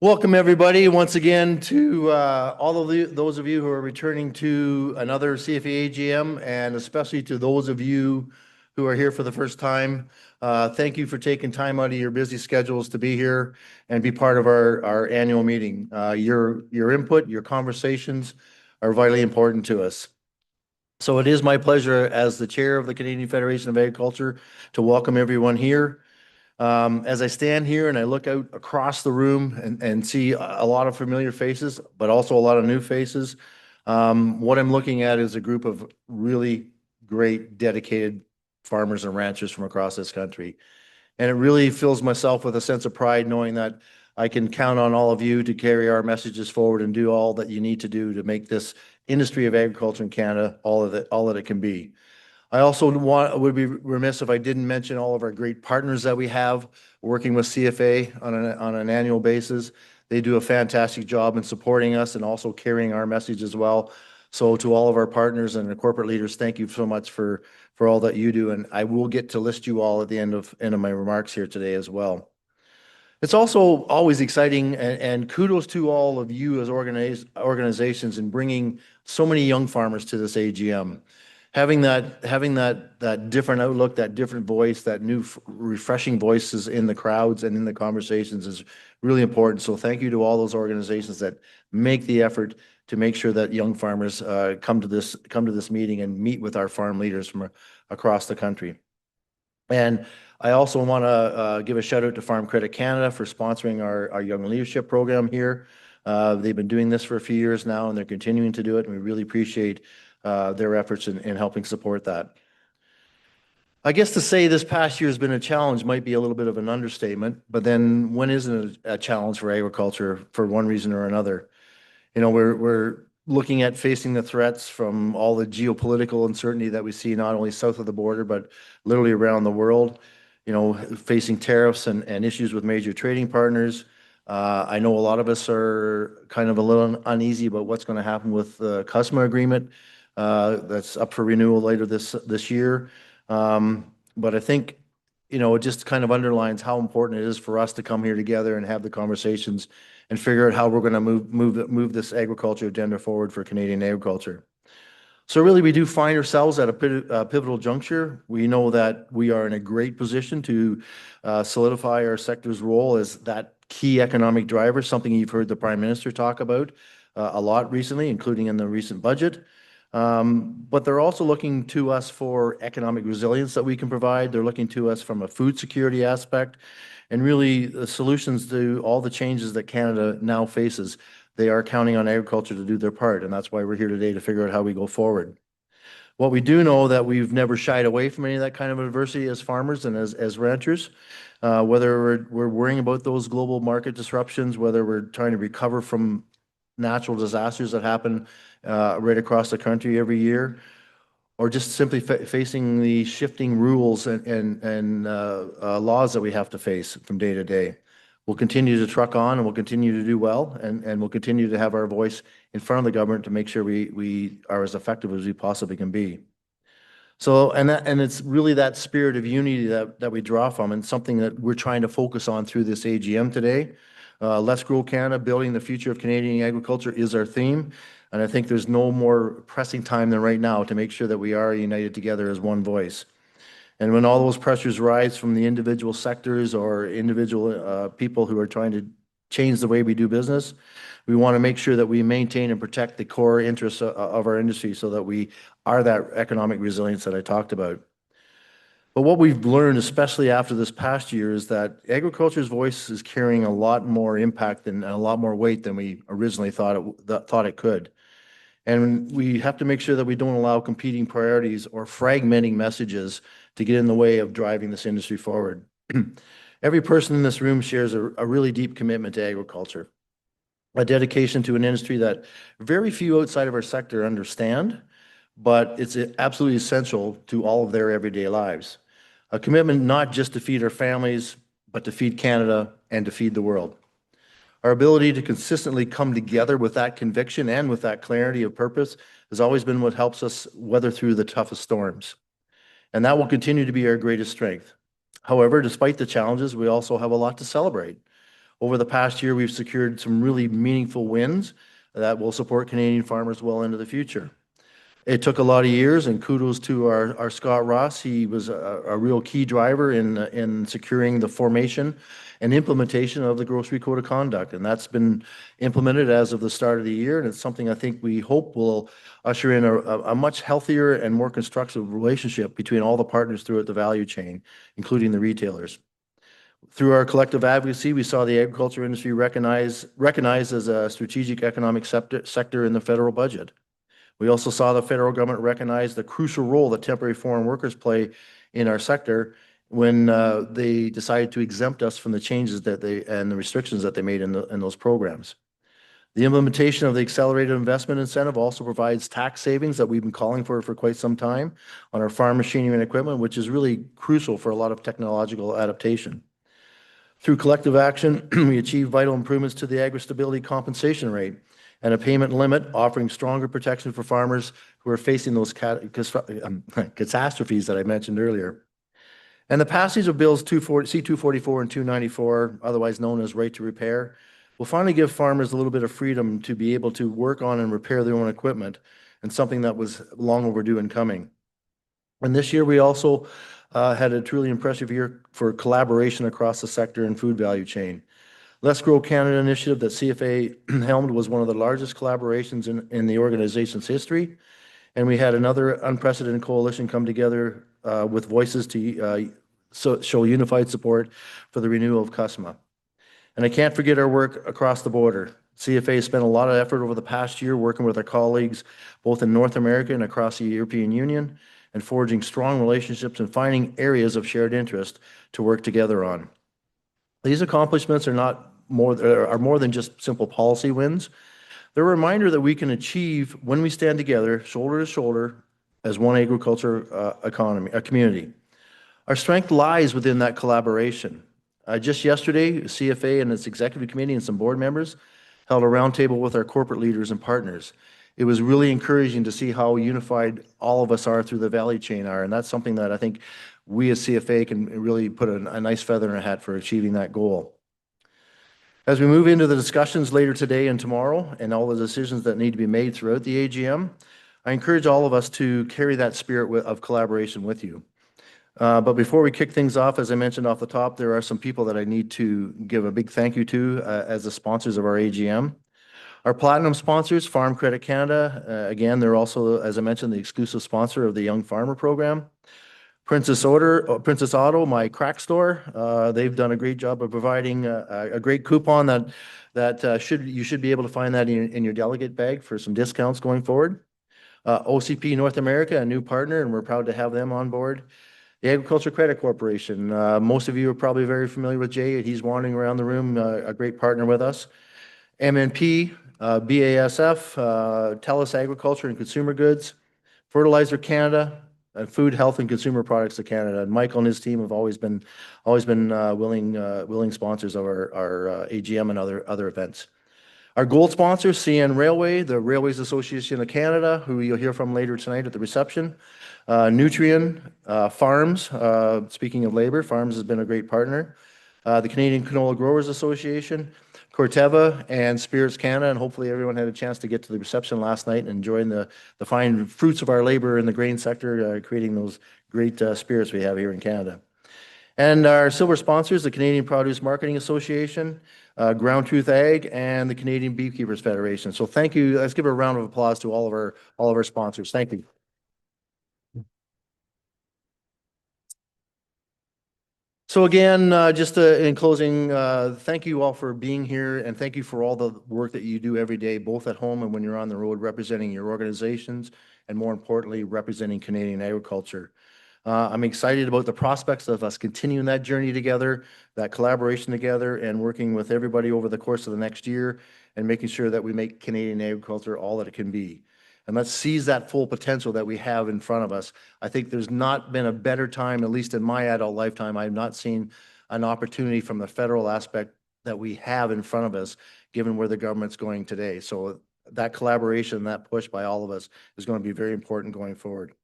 Welcome, everybody, once again to all of those of you who are returning to another CFA AGM, and especially to those of you who are here for the first time. Thank you for taking time out of your busy schedules to be here and be part of our annual meeting. Your input, your conversations are vitally important to us. So it is my pleasure as the chair of the Canadian Federation of Agriculture to welcome everyone here. As I stand here and I look out across the room and see a lot of familiar faces, but also a lot of new faces, what I'm looking at is a group of really great, dedicated farmers and ranchers from across this country. And it really fills myself with a sense of pride knowing that I can count on all of you to carry our messages forward and do all that you need to do to make this industry of agriculture in Canada all that it can be. I also would be remiss if I didn't mention all of our great partners that we have working with CFA on an annual basis. They do a fantastic job in supporting us and also carrying our message as well. So to all of our partners and the corporate leaders, thank you so much for all that you do. And I will get to list you all at the end of my remarks here today as well. It's also always exciting, and kudos to all of you as organizations in bringing so many young farmers to this AGM. Having that different outlook, that different voice, that new refreshing voices in the crowds and in the conversations is really important. So thank you to all those organizations that make the effort to make sure that young farmers come to this meeting and meet with our farm leaders from across the country. And I also want to give a shout out to Farm Credit Canada for sponsoring our Young Leadership Program here. They've been doing this for a few years now, and they're continuing to do it, and we really appreciate their efforts in helping support that. I guess to say this past year has been a challenge might be a little bit of an understatement, but then when isn't a challenge for agriculture for one reason or another? You know, we're looking at facing the threats from all the geopolitical uncertainty that we see not only south of the border, but literally around the world, you know, facing tariffs and issues with major trading partners. I know a lot of us are kind of a little uneasy about what's going to happen with the customer agreement that's up for renewal later this year. But I think, you know, it just kind of underlines how important it is for us to come here together and have the conversations and figure out how we're going to move this agriculture agenda forward for Canadian agriculture. So really, we do find ourselves at a pivotal juncture. We know that we are in a great position to solidify our sector's role as that key economic driver, something you've heard the Prime Minister talk about a lot recently, including in the recent budget. But they're also looking to us for economic resilience that we can provide. They're looking to us from a food security aspect and really the solutions to all the changes that Canada now faces. They are counting on agriculture to do their part, and that's why we're here today to figure out how we go forward. What we do know that we've never shied away from any of that kind of adversity as farmers and as ranchers, whether we're worrying about those global market disruptions, whether we're trying to recover from natural disasters that happen right across the country every year, or just simply facing the shifting rules and laws that we have to face from day to day. We'll continue to truck on, and we'll continue to do well, and we'll continue to have our voice in front of the government to make sure we are as effective as we possibly can be. So, and it's really that spirit of unity that we draw from, and something that we're trying to focus on through this AGM today. Let's Grow Canada, Building the Future of Canadian Agriculture is our theme. And I think there's no more pressing time than right now to make sure that we are united together as one voice. And when all those pressures rise from the individual sectors or individual people who are trying to change the way we do business, we want to make sure that we maintain and protect the core interests of our industry so that we are that economic resilience that I talked about. But what we've learned, especially after this past year, is that agriculture's voice is carrying a lot more impact and a lot more weight than we originally thought it could. And we have to make sure that we don't allow competing priorities or fragmenting messages to get in the way of driving this industry forward. Every person in this room shares a really deep commitment to agriculture, a dedication to an industry that very few outside of our sector understand, but it's absolutely essential to all of their everyday lives. A commitment not just to feed our families, but to feed Canada and to feed the world. Our ability to consistently come together with that conviction and with that clarity of purpose has always been what helps us weather through the toughest storms. And that will continue to be our greatest strength. However, despite the challenges, we also have a lot to celebrate. Over the past year, we've secured some really meaningful wins that will support Canadian farmers well into the future. It took a lot of years, and kudos to our Scott Ross. He was a real key driver in securing the formation and implementation of the Grocery Code of Conduct. And that's been implemented as of the start of the year. And it's something I think we hope will usher in a much healthier and more constructive relationship between all the partners throughout the value chain, including the retailers. Through our collective advocacy, we saw the agriculture industry recognized as a strategic economic sector in the federal budget. We also saw the federal government recognize the crucial role that temporary foreign workers play in our sector when they decided to exempt us from the changes and the restrictions that they made in those programs. The implementation of the accelerated investment incentive also provides tax savings that we've been calling for quite some time on our farm machinery and equipment, which is really crucial for a lot of technological adaptation. Through collective action, we achieved vital improvements to the agri-stability compensation rate and a payment limit offering stronger protection for farmers who are facing those catastrophes that I mentioned earlier. And the passage of Bills C-244 and 294, otherwise known as Right to Repair, will finally give farmers a little bit of freedom to be able to work on and repair their own equipment, and something that was long overdue in coming. And this year, we also had a truly impressive year for collaboration across the sector and food value chain. Let's Grow Canada initiative that CFA helmed was one of the largest collaborations in the organization's history. And we had another unprecedented coalition come together with voices to show unified support for the renewal of CUSMA. And I can't forget our work across the border. CFA has spent a lot of effort over the past year working with our colleagues both in North America and across the European Union, and forging strong relationships and finding areas of shared interest to work together on. These accomplishments are more than just simple policy wins. They're a reminder that we can achieve when we stand together, shoulder to shoulder, as one agriculture community. Our strength lies within that collaboration. Just yesterday, CFA and its executive committee and some board members held a roundtable with our corporate leaders and partners. It was really encouraging to see how unified all of us are through the value chain are, and that's something that I think we as CFA can really put a nice feather in our hat for achieving that goal. As we move into the discussions later today and tomorrow, and all the decisions that need to be made throughout the AGM, I encourage all of us to carry that spirit of collaboration with you. But before we kick things off, as I mentioned off the top, there are some people that I need to give a big thank you to as the sponsors of our AGM. Our platinum sponsors, Farm Credit Canada, again, they're also, as I mentioned, the exclusive sponsor of the Young Farmer Program. Princess Auto, my crack store, they've done a great job of providing a great coupon that you should be able to find that in your delegate bag for some discounts going forward. OCP North America, a new partner, and we're proud to have them on board. The Agriculture Credit Corporation, most of you are probably very familiar with Jay. He's wandering around the room, a great partner with us. MNP, BASF, TELUS Agriculture and Consumer Goods, Fertilizer Canada, and Food, Health and Consumer Products of Canada. And Michael and his team have always been willing sponsors of our AGM and other events. Our gold sponsors, CN Railway, the Railways Association of Canada, who you'll hear from later tonight at the reception. Nutrien, Farms, speaking of labor, Farms has been a great partner. The Canadian Canola Growers Association, Corteva, and Spirits Canada, and hopefully everyone had a chance to get to the reception last night and enjoying the fine fruits of our labor in the grain sector, creating those great spirits we have here in Canada. And our silver sponsors, the Canadian Produce Marketing Association, Ground Truth Ag, and the Canadian Beekeepers Federation. So thank you. Let's give a round of applause to all of our sponsors. Thank you. So again, just in closing, thank you all for being here, and thank you for all the work that you do every day, both at home and when you're on the road, representing your organizations, and more importantly, representing Canadian agriculture. I'm excited about the prospects of us continuing that journey together, that collaboration together, and working with everybody over the course of the next year, and making sure that we make Canadian agriculture all that it can be. And let's seize that full potential that we have in front of us. I think there's not been a better time, at least in my adult lifetime, I've not seen an opportunity from the federal aspect that we have in front of us, given where the government's going today. So that collaboration, that push by all of us is going to be very important going forward.